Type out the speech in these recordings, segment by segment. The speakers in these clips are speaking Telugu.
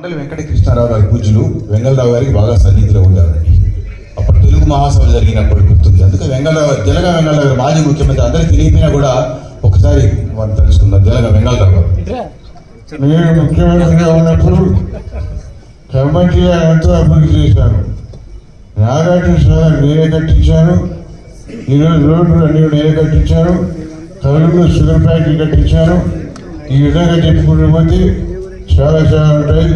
మండలి వెంకటకృష్ణారావు గారి పూజలు వెంగళరావు గారికి బాగా సన్నిధిలో ఉండేవారండి. అప్పుడు తెలుగు మహాసభ జరిగినప్పుడు గుర్తుంది. అందుకే జలగా వెంగళరావు గారు మాజీ ముఖ్యమంత్రి అందరికీ తెలియపోయినా కూడా ఒకసారి వారు తెలుసుకున్నారు. జలగా వెంగళరావు గారు నేను ముఖ్యమంత్రిగా ఉన్నప్పుడు కమిటీగా ఎంతో అభివృద్ధి చేశాను. నాగార్జున సాగర్ నేనే కట్టించాను. ఈరోజు రోడ్లు అన్ని నేనే కట్టించాను. కలుగులో షుగర్ ఫ్యాక్టరీ కట్టించాను. ఈ విధంగా చెప్పుకుంటూ పోతే చాలా ఉంటాయి.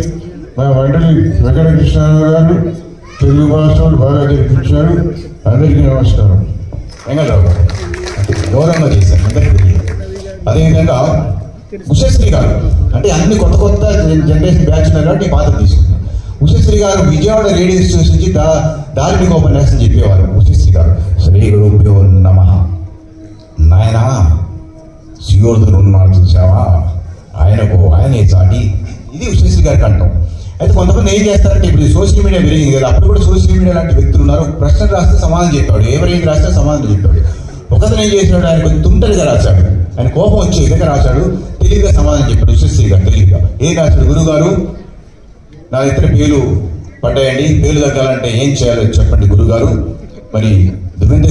మా మండలి వెంకటకృష్ణారావు గారు తెలుగు భాషలు బాగా జరిపించారు. అందరికీ నమస్కారం. వెంగళరావు గారు గౌరవంగా చేశారు అందరికీ తెలియదు. అదేవిధంగా ఉషశ్రీ గారు అంటే అన్ని కొత్త జనరేషన్ బ్యాచ్ ఉన్నారు కాబట్టి పాత తీసుకున్నాను. ఉషశ్రీ గారు విజయవాడ రేడియో స్టేషన్ నుంచి దారిని ఉపన్యాసం చెప్పేవారు. ఉషశ్రీ గారు శ్రీ గురుభ్యో నమః. నాయనా సుయోధనుడు ఉన్నాడు చూసావా, ఆయనే చాటి. ఇది ఉషశ్రీ గారికి అంటాం. అయితే కొంతమంది ఏం చేస్తారంటే ఇప్పుడు సోషల్ మీడియా పెరిగింది కదా, అప్పుడు కూడా సోషల్ మీడియా లాంటి వ్యక్తులు ఉన్నారు. ప్రశ్నలు రాస్తే సమాధానం చెప్పాడు, ఎవరేది రాస్తే సమాధానం చెప్పాడు. ఒకతను ఏం చేశాడు, ఆయన కొంచెం తుంటరిగా రాశాడు. ఆయన కోపం వచ్చే విధంగా రాశాడు, తెలివిగా సమాధానం చెప్పాడు. ఉషశ్రీ గారు తెలివిగా ఏం రాశాడు, గురుగారు నా ఇతర పేలు పడ్డాయండి, పేలు తగ్గాలంటే ఏం చేయాలో చెప్పండి గురుగారు. మరి దువ్వెన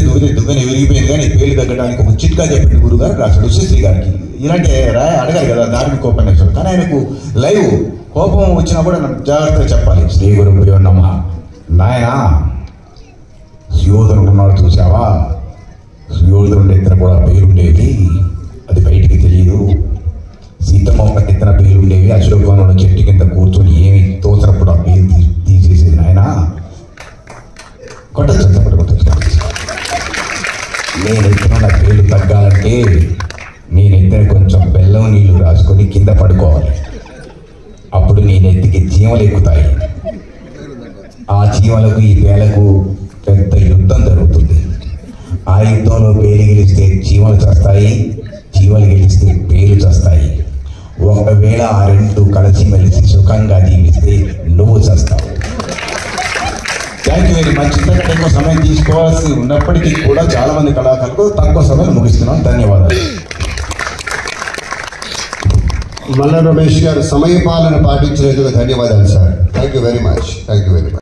విరిగిపోయింది కానీ పేలు తగ్గడానికి ఒక చిట్కా చెప్పండి గురుగారు రాశాడు ఉషశ్రీ గారికి. ఇలాంటి అడగారు కదా ధార్మిక ఉపన్యాసం. కానీ ఆయనకు లైవ్ కోపం వచ్చినా కూడా జాగ్రత్తగా చెప్పాలి. శ్రీ గురుభ్యో నమః. నాయనా సుయోధనుడు ఉన్నాడు చూసావా, సుయోధనుడు ఎత్తున కూడా పేలుండేవి, అది బయటికి తెలియదు. సీతమ్మ ఒక ఎత్తున పేలుండేవి, అశోకవనంలో చెట్టు కింద కూర్చొని ఏమి తోచినప్పుడు ఆ పేరు తీసేసేది. నాయన కొట్టచ్చు నేను ఎత్తున నా పేలు తగ్గాలంటే నేను ఎత్తున కొంచెం బెల్లం నీళ్లు రాసుకొని కింద పడుకోవాలి. అప్పుడు నేను ఎత్తికి చీమలు ఎక్కుతాయి. ఆ చీమలకు ఈ పేలకు పెద్ద యుద్ధం జరుగుతుంది. ఆ యుద్ధంలో పేలు గెలిస్తే చీమలు చేస్తాయి, చీమలు గెలిస్తే పేలు చేస్తాయి. ఒకవేళ ఆ రెండు కలిసి మెలిసి సుఖంగా జీవిస్తే నువ్వు చేస్తావు. Thank you very much. ఇంతకంటే ఎక్కువ సమయం తీసుకోవాల్సి ఉన్నప్పటికీ కూడా చాలా మంది కళాకారులకు తక్కువ సమయం ముగిస్తున్నాం. ధన్యవాదాలు. మల్ల రమేష్ గారు సమయపాలన పాటించినందుకు ధన్యవాదాలు sir. Thank you very much.